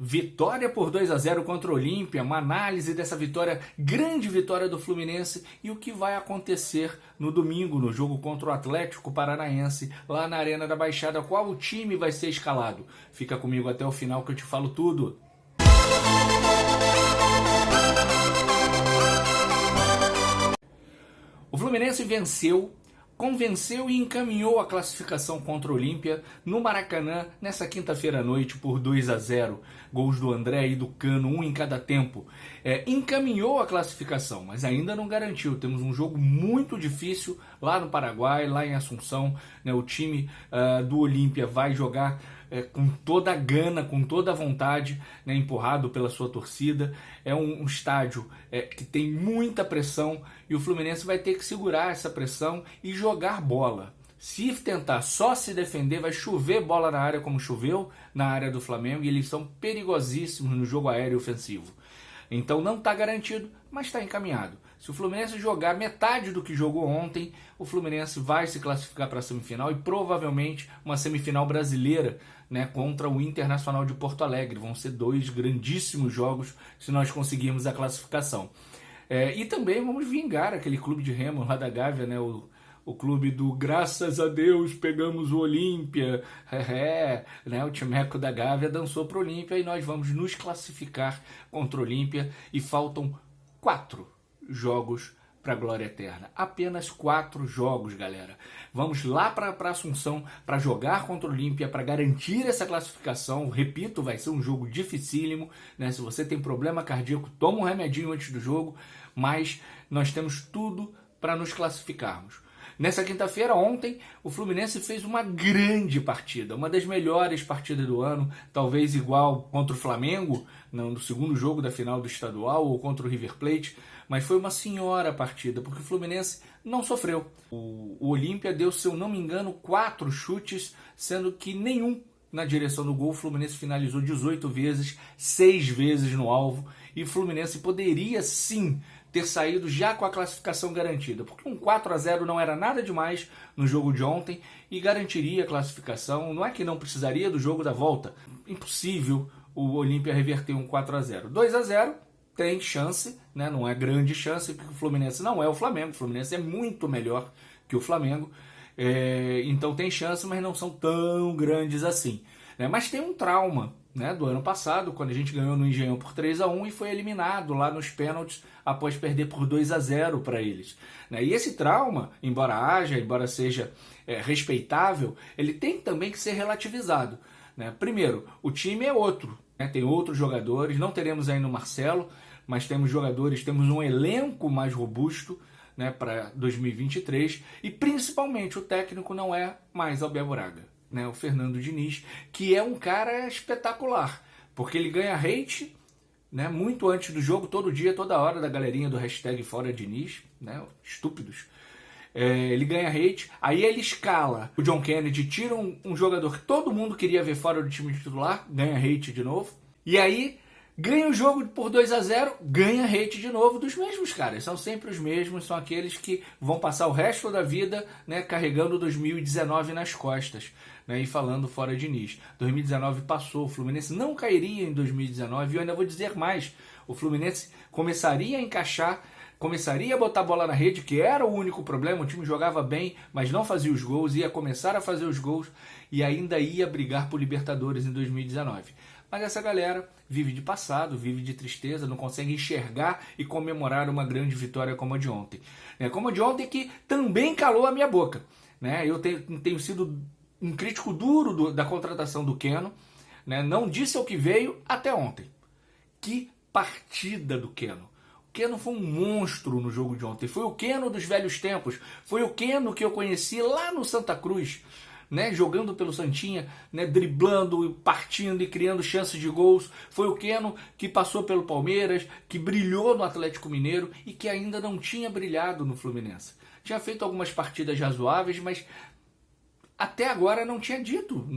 Vitória por 2-0 contra o Olímpia, uma análise dessa vitória, grande vitória do Fluminense e o que vai acontecer no domingo no jogo contra o Atlético Paranaense, lá na Arena da Baixada, qual o time vai ser escalado. Fica comigo até o final que eu te falo tudo. O Fluminense venceu, convenceu e encaminhou a classificação contra o Olímpia no Maracanã nessa quinta-feira à noite por 2-0. Gols do André e do Cano, um em cada tempo. Encaminhou a classificação, mas ainda não garantiu. Temos um jogo muito difícil lá no Paraguai, lá em Assunção. O time do Olímpia vai jogar com toda a gana, com toda a vontade, empurrado pela sua torcida. É um estádio que tem muita pressão e o Fluminense vai ter que segurar essa pressão e jogar bola. Se tentar só se defender, vai chover bola na área como choveu na área do Flamengo e eles são perigosíssimos no jogo aéreo ofensivo. Então não está garantido, mas está encaminhado. Se o Fluminense jogar metade do que jogou ontem, o Fluminense vai se classificar para a semifinal e provavelmente uma semifinal brasileira, contra o Internacional de Porto Alegre. Vão ser dois grandíssimos jogos se nós conseguirmos a classificação. E também vamos vingar aquele clube de remo lá da Gávea, o clube do graças a Deus pegamos o Olímpia, o timeco da Gávea dançou para o Olímpia e nós vamos nos classificar contra o Olímpia e faltam 4 jogos para a glória eterna. Apenas 4 jogos, galera. Vamos lá para Assunção para jogar contra o Olímpia, para garantir essa classificação. Repito, vai ser um jogo dificílimo. Se você tem problema cardíaco, toma um remedinho antes do jogo, mas nós temos tudo para nos classificarmos. Nessa quinta-feira, ontem, o Fluminense fez uma grande partida, uma das melhores partidas do ano, talvez igual contra o Flamengo, no segundo jogo da final do estadual, ou contra o River Plate, mas foi uma senhora partida, porque o Fluminense não sofreu. O Olímpia deu, se eu não me engano, 4 chutes, sendo que nenhum na direção do gol. O Fluminense finalizou 18 vezes, 6 vezes no alvo, e o Fluminense poderia sim ter saído já com a classificação garantida, porque um 4-0 não era nada demais no jogo de ontem e garantiria a classificação. Não é que não precisaria do jogo da volta, impossível o Olímpia reverter um 4-0. 2-0 tem chance, não é grande chance, porque o Fluminense não é o Flamengo, o Fluminense é muito melhor que o Flamengo, então tem chance, mas não são tão grandes assim. Mas tem um trauma do ano passado, quando a gente ganhou no Engenhão por 3-1 e foi eliminado lá nos pênaltis após perder por 2-0 para eles. E esse trauma, embora seja respeitável, ele tem também que ser relativizado. Primeiro, o time é outro, tem outros jogadores, não teremos ainda o Marcelo, mas temos um elenco mais robusto para 2023 e principalmente o técnico não é mais Abel Braga. O Fernando Diniz, que é um cara espetacular, porque ele ganha hate muito antes do jogo, todo dia, toda hora, da galerinha do hashtag Fora Diniz, estúpidos. Ele ganha hate, aí ele escala o John Kennedy, tira um jogador que todo mundo queria ver fora do time titular, ganha hate de novo, e aí ganha o jogo por 2-0, ganha hate de novo dos mesmos caras. São sempre os mesmos, são aqueles que vão passar o resto da vida carregando 2019 nas costas e falando fora Diniz. 2019 passou, o Fluminense não cairia em 2019 e eu ainda vou dizer mais. O Fluminense começaria a encaixar, começaria a botar a bola na rede, que era o único problema. O time jogava bem, mas não fazia os gols, ia começar a fazer os gols e ainda ia brigar por Libertadores em 2019. Mas essa galera vive de passado, vive de tristeza, não consegue enxergar e comemorar uma grande vitória como a de ontem. Como a de ontem, que também calou a minha boca. Eu tenho sido um crítico duro da contratação do Keno. Não disse o que veio até ontem. Que partida do Keno. O Keno foi um monstro no jogo de ontem. Foi o Keno dos velhos tempos. Foi o Keno que eu conheci lá no Santa Cruz. Jogando pelo Santinha, driblando, partindo e criando chances de gols. Foi o Keno que passou pelo Palmeiras, que brilhou no Atlético Mineiro e que ainda não tinha brilhado no Fluminense. Tinha feito algumas partidas razoáveis, mas até agora não tinha dito.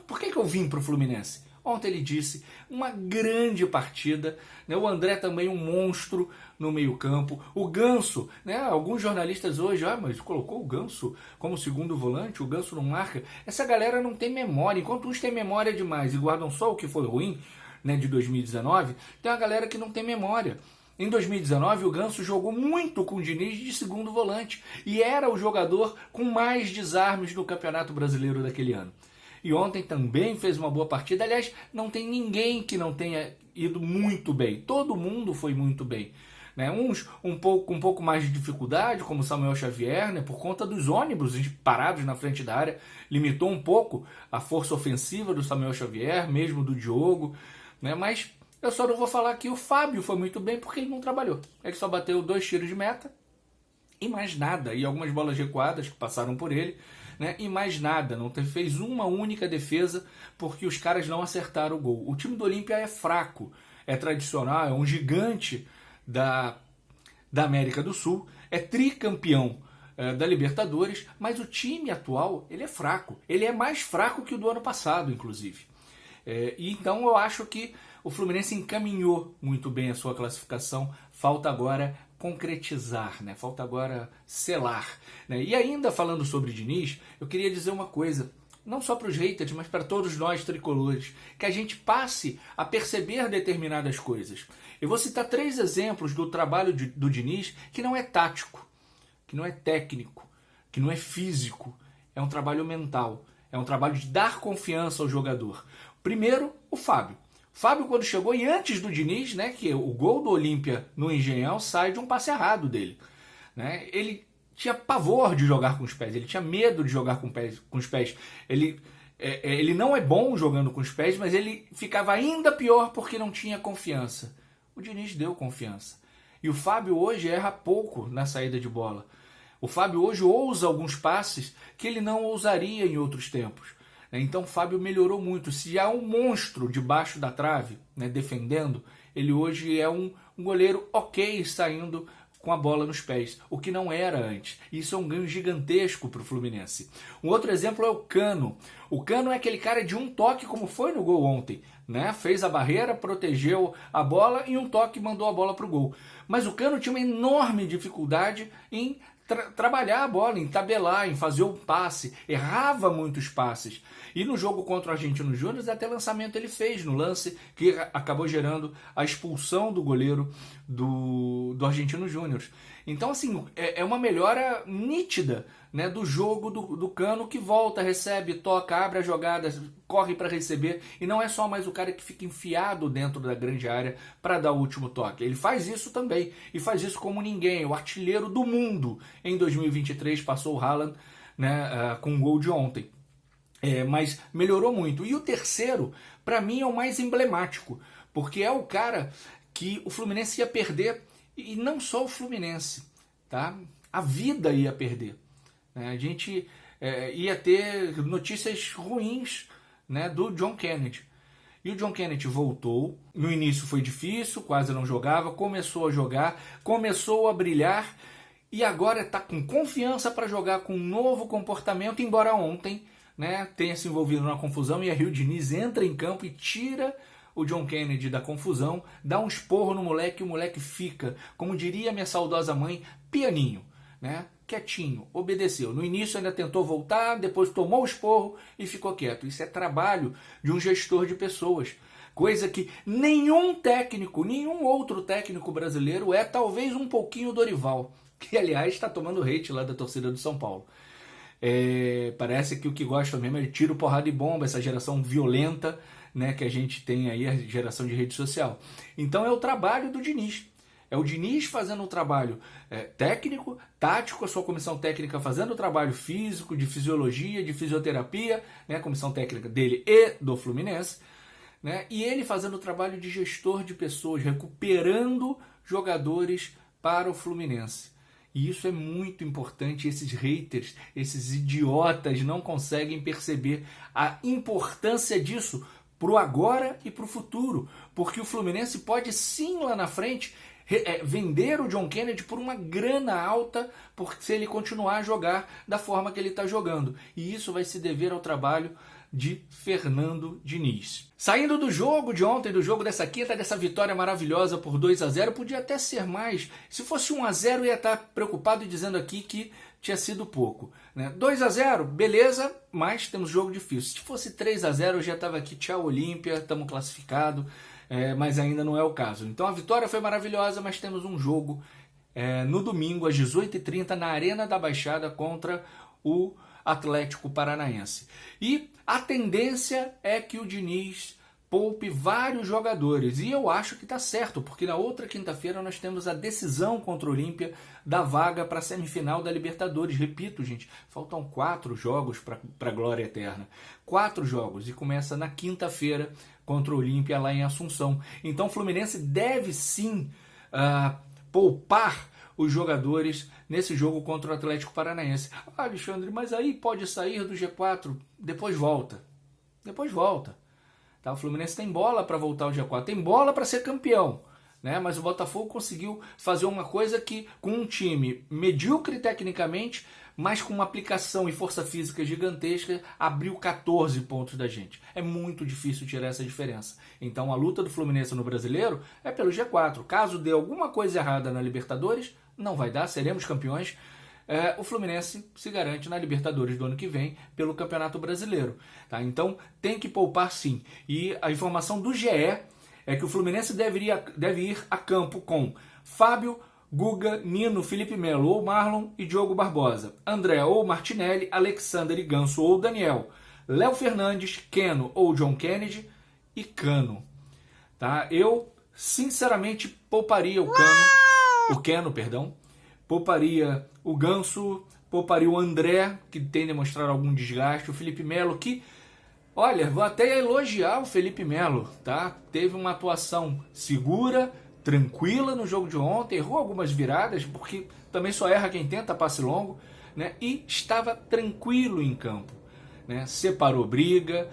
Por que eu vim para o Fluminense? Ontem ele disse, uma grande partida, né? O André também um monstro no meio-campo. O Ganso, né? Alguns jornalistas hoje, mas colocou o Ganso como segundo volante, o Ganso não marca. Essa galera não tem memória. Enquanto uns têm memória demais e guardam só o que foi ruim, né, de 2019, tem uma galera que não tem memória. Em 2019, o Ganso jogou muito com o Diniz de segundo volante e era o jogador com mais desarmes do Campeonato Brasileiro daquele ano. E ontem também fez uma boa partida. Aliás, não tem ninguém que não tenha ido muito bem. Todo mundo foi muito bem. Né? Uns com um pouco mais de dificuldade, como Samuel Xavier, né? Por conta dos ônibus parados na frente da área, limitou um pouco a força ofensiva do Samuel Xavier, mesmo do Diogo. Né? Mas eu só não vou falar que o Fábio foi muito bem porque ele não trabalhou. Ele só bateu 2 tiros de meta e mais nada. E algumas bolas recuadas que passaram por ele, né? E mais nada. Não fez uma única defesa porque os caras não acertaram o gol. O time do Olímpia é fraco, é tradicional, é um gigante da América do Sul, é tricampeão da Libertadores, mas o time atual ele é fraco. Ele é mais fraco que o do ano passado, inclusive. E então eu acho que o Fluminense encaminhou muito bem a sua classificação, falta agora concretizar, né? Falta agora selar. Né? E ainda falando sobre Diniz, eu queria dizer uma coisa, não só para os haters, mas para todos nós tricolores, que a gente passe a perceber determinadas coisas. Eu vou citar 3 exemplos do trabalho do Diniz que não é tático, que não é técnico, que não é físico, é um trabalho mental, é um trabalho de dar confiança ao jogador. Primeiro, o Fábio. Fábio, quando chegou, e antes do Diniz, né, que o gol do Olímpia no Engenhão sai de um passe errado dele. Né? Ele tinha pavor de jogar com os pés, ele tinha medo de jogar com os pés. Ele não é bom jogando com os pés, mas ele ficava ainda pior porque não tinha confiança. O Diniz deu confiança. E o Fábio hoje erra pouco na saída de bola. O Fábio hoje ousa alguns passes que ele não ousaria em outros tempos. Então o Fábio melhorou muito. Se há um monstro debaixo da trave, né, defendendo, ele hoje é um goleiro ok saindo com a bola nos pés, o que não era antes. Isso é um ganho gigantesco para o Fluminense. Um outro exemplo é o Cano. O Cano é aquele cara de um toque, como foi no gol ontem. Né? Fez a barreira, protegeu a bola e um toque mandou a bola para o gol. Mas o Cano tinha uma enorme dificuldade em trabalhar a bola, em tabelar, em fazer o passe. Errava muitos passes. E no jogo contra o Argentino Júnior, até lançamento ele fez no lance que acabou gerando a expulsão do goleiro do Argentino Júnior. Então, assim, é uma melhora nítida, né, do jogo do Cano, que volta, recebe, toca, abre a jogada, corre para receber. E não é só mais o cara que fica enfiado dentro da grande área para dar o último toque. Ele faz isso também. E faz isso como ninguém. O artilheiro do mundo em 2023 passou o Haaland, né, com o gol de ontem. Mas melhorou muito. E o terceiro, para mim, é o mais emblemático, porque é o cara que o Fluminense ia perder, e não só o Fluminense, tá? A vida ia perder. Né? A gente ia ter notícias ruins, né, do John Kennedy. E o John Kennedy voltou, no início foi difícil, quase não jogava, começou a jogar, começou a brilhar, e agora está com confiança para jogar com um novo comportamento, embora ontem, né, tenha se envolvido na confusão, e aí o Diniz entra em campo e tira o John Kennedy da confusão, dá um esporro no moleque e o moleque fica, como diria minha saudosa mãe, pianinho, né, quietinho, obedeceu. No início ainda tentou voltar, depois tomou o esporro e ficou quieto. Isso é trabalho de um gestor de pessoas, coisa que nenhum técnico, nenhum outro técnico brasileiro é, talvez um pouquinho o Dorival, que aliás está tomando hate lá da torcida do São Paulo. Parece que o que gosta mesmo é de tiro, porrada e bomba, essa geração violenta, né, que a gente tem aí, a geração de rede social. Então é o trabalho do Diniz. É o Diniz fazendo o trabalho técnico, tático, a sua comissão técnica fazendo o trabalho físico, de fisiologia, de fisioterapia, né, a comissão técnica dele e do Fluminense, né, e ele fazendo o trabalho de gestor de pessoas, recuperando jogadores para o Fluminense. E isso é muito importante. Esses haters, esses idiotas não conseguem perceber a importância disso pro agora e pro futuro. Porque o Fluminense pode sim lá na frente vender o John Kennedy por uma grana alta, porque se ele continuar a jogar da forma que ele está jogando. E isso vai se dever ao trabalho de Fernando Diniz. Saindo do jogo de ontem, do jogo dessa quinta, dessa vitória maravilhosa por 2-0, podia até ser mais. Se fosse 1-0, eu ia estar preocupado e dizendo aqui que tinha sido pouco, né? 2-0, beleza, mas temos jogo difícil. Se fosse 3-0, eu já estava aqui, tchau Olímpia, estamos classificados, mas ainda não é o caso. Então a vitória foi maravilhosa, mas temos um jogo no domingo, às 18h30, na Arena da Baixada, contra o Atlético Paranaense. E a tendência é que o Diniz poupe vários jogadores. E eu acho que está certo, porque na outra quinta-feira nós temos a decisão contra o Olímpia da vaga para a semifinal da Libertadores. Repito, gente, faltam 4 jogos para a glória eterna. 4 jogos. E começa na quinta-feira contra o Olímpia lá em Assunção. Então o Fluminense deve sim poupar os jogadores nesse jogo contra o Atlético Paranaense. Ah, Alexandre, mas aí pode sair do G4, depois volta. Depois volta. Tá? O Fluminense tem bola para voltar ao G4, tem bola para ser campeão, né? Mas o Botafogo conseguiu fazer uma coisa que, com um time medíocre tecnicamente, mas com uma aplicação e força física gigantesca, abriu 14 pontos da gente. É muito difícil tirar essa diferença. Então a luta do Fluminense no Brasileiro é pelo G4. Caso dê alguma coisa errada na Libertadores, não vai dar, seremos campeões. O Fluminense se garante na Libertadores do ano que vem pelo Campeonato Brasileiro. Tá? Então tem que poupar sim. E a informação do GE é que o Fluminense deve ir a campo com Fábio, Guga, Nino, Felipe Melo ou Marlon e Diogo Barbosa, André ou Martinelli, Alexander e Ganso ou Daniel, Léo Fernandes, Keno ou John Kennedy e Cano. Tá? Eu sinceramente pouparia o Keno, pouparia o Ganso, pouparia o André, que tem demonstrado algum desgaste, o Felipe Melo, que, olha, vou até elogiar o Felipe Melo, tá? Teve uma atuação segura, tranquila no jogo de ontem, errou algumas viradas, porque também só erra quem tenta passe longo, né? E estava tranquilo em campo, né? Separou briga,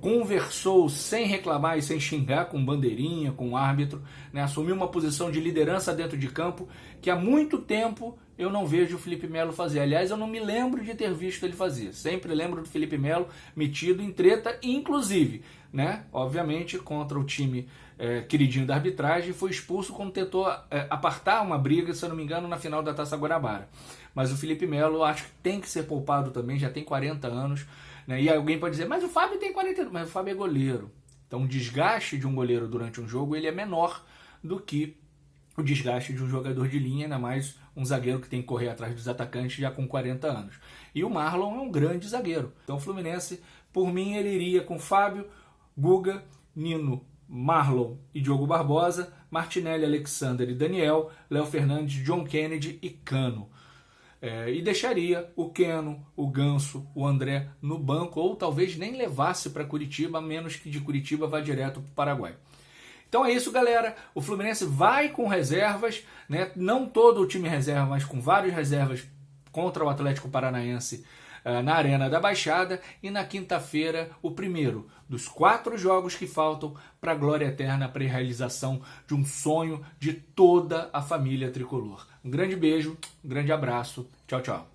conversou sem reclamar e sem xingar com bandeirinha, com o árbitro, né? Assumiu uma posição de liderança dentro de campo que há muito tempo eu não vejo o Felipe Melo fazer. Aliás, eu não me lembro de ter visto ele fazer. Sempre lembro do Felipe Melo metido em treta, inclusive, né? Obviamente, contra o time queridinho da arbitragem, foi expulso quando tentou apartar uma briga, se eu não me engano, na final da Taça Guanabara. Mas o Felipe Melo acho que tem que ser poupado também, já tem 40 anos. Né? E alguém pode dizer, mas o Fábio tem 40 anos, mas o Fábio é goleiro. Então o desgaste de um goleiro durante um jogo ele é menor do que o desgaste de um jogador de linha, ainda mais um zagueiro que tem que correr atrás dos atacantes já com 40 anos. E o Marlon é um grande zagueiro. Então o Fluminense, por mim, ele iria com Fábio, Guga, Nino, Marlon e Diogo Barbosa, Martinelli, Alexander e Daniel, Léo Fernandes, John Kennedy e Cano. E deixaria o Keno, o Ganso, o André no banco, ou talvez nem levasse para Curitiba, a menos que de Curitiba vá direto para o Paraguai. Então é isso, galera. O Fluminense vai com reservas, né? Não todo o time reserva, mas com várias reservas contra o Atlético Paranaense na Arena da Baixada. E na quinta-feira, o primeiro dos 4 jogos que faltam para a glória eterna, para a realização de um sonho de toda a família tricolor. Um grande beijo, um grande abraço. Tchau, tchau.